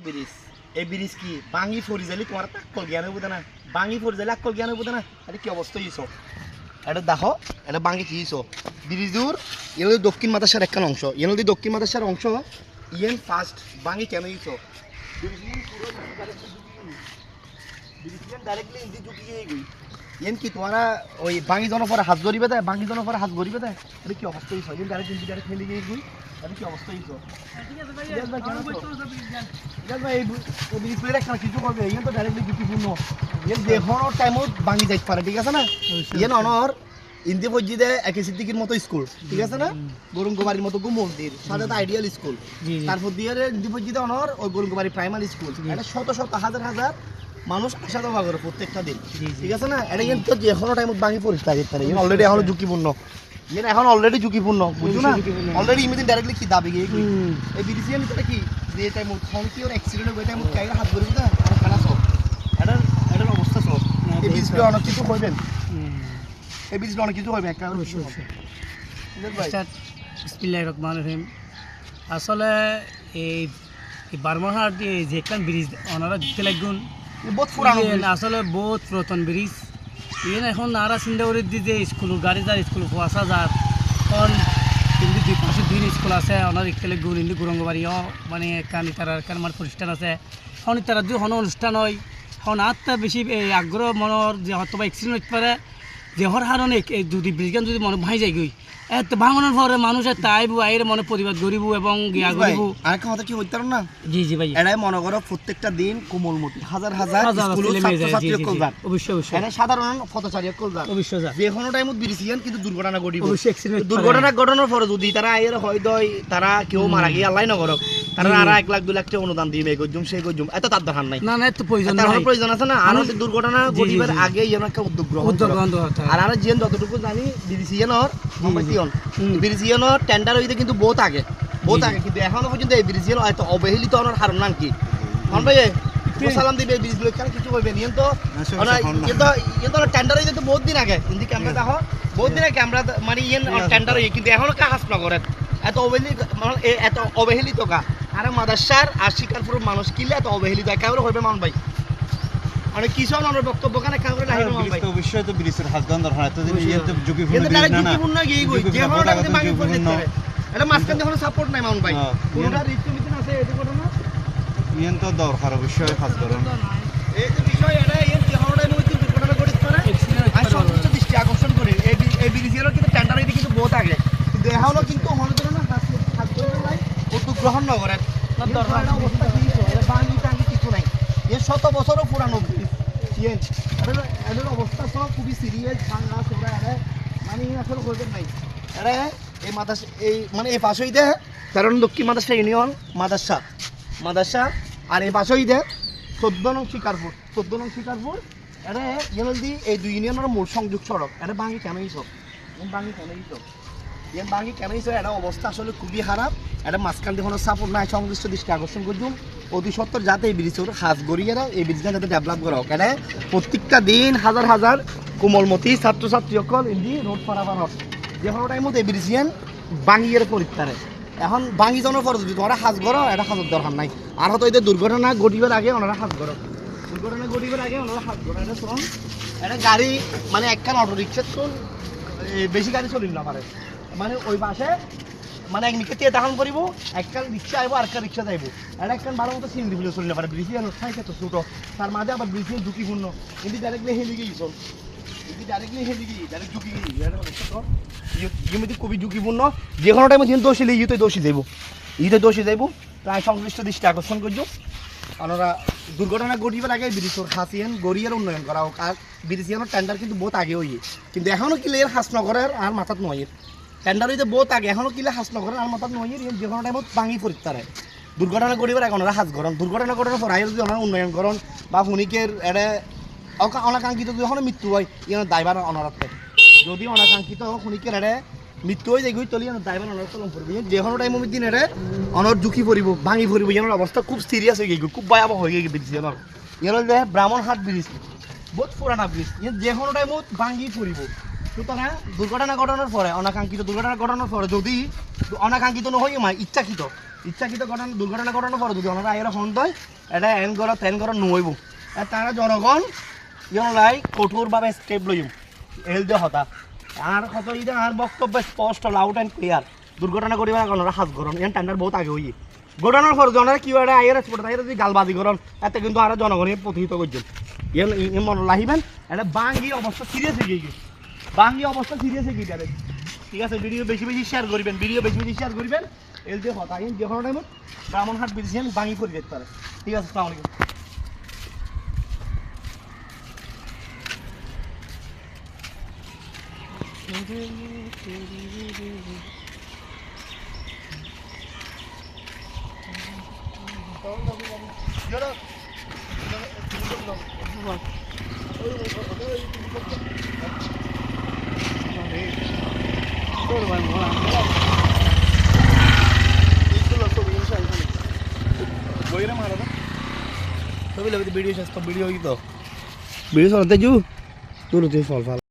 bridge এই bridge কি বাঙ্গি ফরি যাইলে তোমার আক্কল জ্ঞান হইব না বাঙ্গি ফরি যাইলে আক্কল জ্ঞান হইব না এটা কি অবস্থা হইছো এটা দেখো এটা বাঙ্গি কি হইছো ব্রিজুর এর দক্ষিণ মাদাসার একটা অংশ এর দক্ষিণ মাদাসার অংশ ইয়েন ফার্স্ট বাঙ্গি কেন হইছো ব্রিজ ডাইরেক্টলি ইন্দি ঢুকি গই ইয়েন কি তোমরা ওই বাঙ্গি জনপর হাত ধরিবে দেয় বাঙ্গি জনপর হাত ধরিবে দেয় এটা কি অবস্থা হইছো ইয়েন ডাইরেক্ট ইন্দি ডাইরেক্ট ফেলে গই এটা কি অবস্থা হইছো ঠিক আছে ভাই এই ব্রিজ প্লেয়ার একটা কিছু করবে ইয়েন তো ডাইরেক্টলি ঝুঁকিপূর্ণ ইয়েন দেখোনো টাইমত বাঙ্গি যাইতে পারে ঠিক আছে না ইয়েন অনর ইন্দি মসজিদে একে সিদ্দিকির মতো স্কুল ঠিক আছে না গরুঙ্গবাড়ির মতো মন্দির সাথে আইডিয়াল স্কুল তারপর দিয়ে ইন্দি মসজিদে অনর ওই গরুঙ্গবাড়ি প্রাইমারি স্কুল এটা শত শত হাজার হাজার মানুষ আসা যাওয়া করে প্রত্যেকটা দিন ঠিক আছে না এটা কিন্তু যে এখনো টাইমত বাঙ্গি পরিষ্কার করতে পারে অলরেডি এখনো ঝুঁকিপূর্ণ ইয়েন এখন অলরেডি ঝুঁকিপূর্ণ বুঝছো না অলরেডি ইমিডিয়েট ডাইরেক্টলি কি দাবি গিয়ে এই বিডিসিএম এটা কি যে টাইমত কি ওর অ্যাক্সিডেন্ট হয়ে টাইমত কাইরা হাত ধরে না আর খানা সব এটার অবস্থা সব এই বিডিসিএম অনেক কিছু হইবেন এই বিডিসিএম অনেক কিছু হইবে একটা বিসমিল্লাহির রহমানির রহিম আসলে এই বারমাহাট যে একটা ব্রিজ ওনারা দিতে লাগুন বহুত পুরানো আসলে বহুত পুরাতন ব্রিজ ইয়ে এখন নারা চিন্তা করে দি যে স্কুল গাড়ি যার স্কুল আসা যার কারণ কিন্তু দুই পাশে দুই স্কুল আছে ওনার একটালে গুণ ইন্দি গুরঙ্গবাড়িও মানে কানি তারা আমার প্রতিষ্ঠান আছে এখন তারা দুই হন অনুষ্ঠান হয় এখন আটটা বেশি আগ্রহ মনের যে হয়তো বা এক্সিডেন্ট হতে পারে যে হর হারণে যদি ব্রিজগান যদি মনে ভাই যায় গই এত ভাঙনের পরে মানুষের তাইব আইরে মনে প্রতিবাদ করিব এবং গিয়া করিব আরেকটা কথা কি হইতার না জি জি ভাই এরাই মনে করো প্রত্যেকটা দিন কোমলমতি হাজার হাজার স্কুলের ছাত্রছাত্রী কলজার অবশ্যই অবশ্যই এরা সাধারণ পথচারী কলজার অবশ্যই যে কোনো টাইমত বিরিছিয়ান কিন্তু দুর্ঘটনা ঘটিব অবশ্যই অ্যাক্সিডেন্ট দুর্ঘটনা ঘটানোর পরে যদি তারা আইয়ের হয় দয় তারা কেউ মারা গিয়ে আল্লাহ নগর তারা আর 1 লাখ 2 লাখ টাকা অনুদান দিবে গজুম সেই গজুম এত তার দরকার নাই না না এত প্রয়োজন নাই তার প্রয়োজন আছে না আর দুর্ঘটনা ঘটিবার আগে যেন একটা উদ্যোগ গ্রহণ আর আর যেন যতটুকু জানি বিরিছিয়ানর বিরিছিয়ানর টেন্ডার হইতে কিন্তু বহুত আগে কিন্তু এখনো পর্যন্ত এই বিরিছিয়ান এত অবহেলিত হওয়ার কারণ নাম কি কোন ভাই সালাম দিবে ব্রিজগুলো কেন কিছু করবে নিয়ন তো কিন্তু টেন্ডার হইতে তো বহুত দিন আগে কিন্তু ক্যামেরা দেখো বহুত দিন আগে ক্যামেরা মানে ইয়েন টেন্ডার হয়ে কিন্তু এখনো কাজ না করে এত অবহেলিত কা আর মাদাসার আর শিকারপুর মানুষ কিলে এত অবহেলিত কেমন হইবে মান ভাই অনেক কিছু আমার বক্তব্য কানে কাগরে নাই ভাই অবশ্যই তো ব্রিজের হাজগান দরকার এত দিন ইয়ে তো ঝুঁকিপূর্ণ না ঝুঁকিপূর্ণ গিয়ে গই যে হলো টাকা মাগি করে দিতে হবে এটা মাঝখান দেখো সাপোর্ট নাই মান ভাই পুরোটা রিস্ক মিটিং আছে এতে করো না ইয়েন তো দরকার অবশ্যই কাজ করুন এই যে বিষয় এটা ইয়েন যে হলো টাইম হইতে দুর্ঘটনা ঘটিতে পারে আর সর্বোচ্চ দৃষ্টি আকর্ষণ করে এই ব্রিজের কিন্তু টেন্ডার হইতে কিন্তু বহুত আগে কিন্তু এখনো কিন্তু মনে করো না হাত করে নাই উদ্যোগ গ্রহণ না করেন দরকার অবস্থা কি এটা বাঙ্গি টাঙ্গি কিছু নাই এই শত বছরও পুরানো ব্রিজ এদের অবস্থা সব খুবই সিরিয়াস ভাঙা চোরা মানে আসলে করবেন নাই এটা এই মাদাসা এই মানে এই পাশেই দেয় কারণ দক্ষিণ মাদাসা ইউনিয়ন মাদাসা আর এই পাশেই দেয় 14 নং শিকারপুর এটা ইয়েনলদি এই দুই ইউনিয়নের মূল সংযোগ সড়ক এটা বাঙ্গি কেন এইসব বাঙ্গি কেন এইসব এটা অবস্থা আসলে খুবই খারাপ এটা মাঝখান দিয়ে কোনো সাপোর্ট নাই সংশ্লিষ্ট দৃষ্টি আকর্ষণ করছুন অতি সত্তর যাতে এই ব্রিজের খাস গড়িয়ে এই ব্রিজটা যাতে ডেভেলপ করা হোক এটা প্রত্যেকটা দিন হাজার হাজার কোমলমতি ছাত্রছাত্রী সকল ইন্দি রোড পারাপার হোক যে কোনো টাইমত এই ব্রিজিয়ান বাঙ্গিয়ে পরিত্যারে এখন বাঙ্গি যাওয়ার পর যদি তোমরা হাজ করো এটা হাজার দরকার নাই আর হয়তো এদের দুর্ঘটনা ঘটিবার আগে ওনারা হাজ করো এটা শোন এটা গাড়ি মানে একখান অটো রিক্সা চল বেশি গাড়ি চলিল না পারে মানে ওই পাশে মানে এক নিকে দিয়ে দাহন করিব একখান রিক্সা আইব আর একটা রিক্সা যাইব এটা একখান ভালো মতো সিন দিবলে চলিল না পারে ব্রিজিয়ান থাকে তো ছোট তার মাঝে আবার ব্রিজিয়ান ঝুঁকিপূর্ণ কিন্তু ডাইরেক্টলি হেলি গিয়ে চল ডাইরেক্ট ঝুঁকি গিয়ে খুবই ঝুঁকিপূর্ণ যে কোনো টাইমে দিন দোষী ইউতে দোষী যাইব তাই সংশ্লিষ্ট দৃষ্টি আকর্ষণ করছো আপনারা দুর্ঘটনা ঘটিবার আগে ব্রিজের খাসিয়ান গড়িয়ার উন্নয়ন করা হোক আর ব্রিজিয়ানোর টেন্ডার কিন্তু বহুত আগে হইয়ে কিন্তু এখনও কিলে এর হাসনগরের আর মাথাত নয় টেন্ডার হইতে বহুত আগে এখনও কিলে হাসনগরের আর মাথাত নয় যে কোনো টাইমত ভাঙি পরিত্যার হয় দুর্ঘটনা ঘটিবার আগে ওনারা হাস করন দুর্ঘটনা ঘটনার পর আগে যদি ওনারা উন্নয়ন করন বা হুনিকের এটা অনাকাঙ্ক্ষিত যদি ওখানে মৃত্যু হয় ইয়ানোর দায়ভার অনারাতে যদি অনাকাঙ্ক্ষিত হুনিকের এটা মৃত্যু হয়ে যাই তলি দায়ভার অনারত লম পড়বে যে কোনো টাইমের দিন এটা অনর ঝুঁকি পড়ব ভাঙি পড়ব ইয়ানোর অবস্থা খুব সিরিয়াস হয়ে গিয়ে খুব ভয়াবহ হয়ে গিয়ে ব্রিজ ইয়ানোর ইয়ানোর ব্রাহ্মণহাট ব্রিজ বহুত পুরানা ব্রিজ যে কোনো টাইমত ভাঙি পড়ব সুতরাং দুর্ঘটনা ঘটানোর পরে অনাকাঙ্ক্ষিত দুর্ঘটনা ঘটানোর পরে যদি অনাকাঙ্ক্ষিত নহয় মানে ইচ্ছাকৃত দুর্ঘটনা ঘটানোর পরে যদি ওনারা আয়ের হন হয় এটা এন করো তেন করো নইব তারা জনগণ ইলাই কঠোরভাবে স্টেপ লইম এল দিয়ে হতা আর কত ইটা আর বক্তব্য স্পষ্ট লাউড অ্যান্ড ক্লিয়ার দুর্ঘটনা করিবার ওনারা হাত গরম এন টেন্ডার বহুত আগে হই ঘটনার পর ওনারা কি এটা আয়ের এক্সপোর্ট আয়ের যদি গালবাজি করেন এতে কিন্তু আর জনগণের প্রতিহিত করছেন ইয়ে মনে লাহিবেন এটা বাঙ্গি অবস্থা সিরিয়াস হয়ে গিয়ে গিয়ে ঠিক আছে ভিডিও বেশি শেয়ার করবেন এল দিয়ে হতা যে কোনো টাইমত ব্রাহ্মণহাট বিদেশিয়ান বাঙ্গি করে যেতে পারে ঠিক আছে আসসালামু আলাইকুম ভিডিও শেষ তো ভিডিও কি তো ভিডিও চলতে যু তোর ফল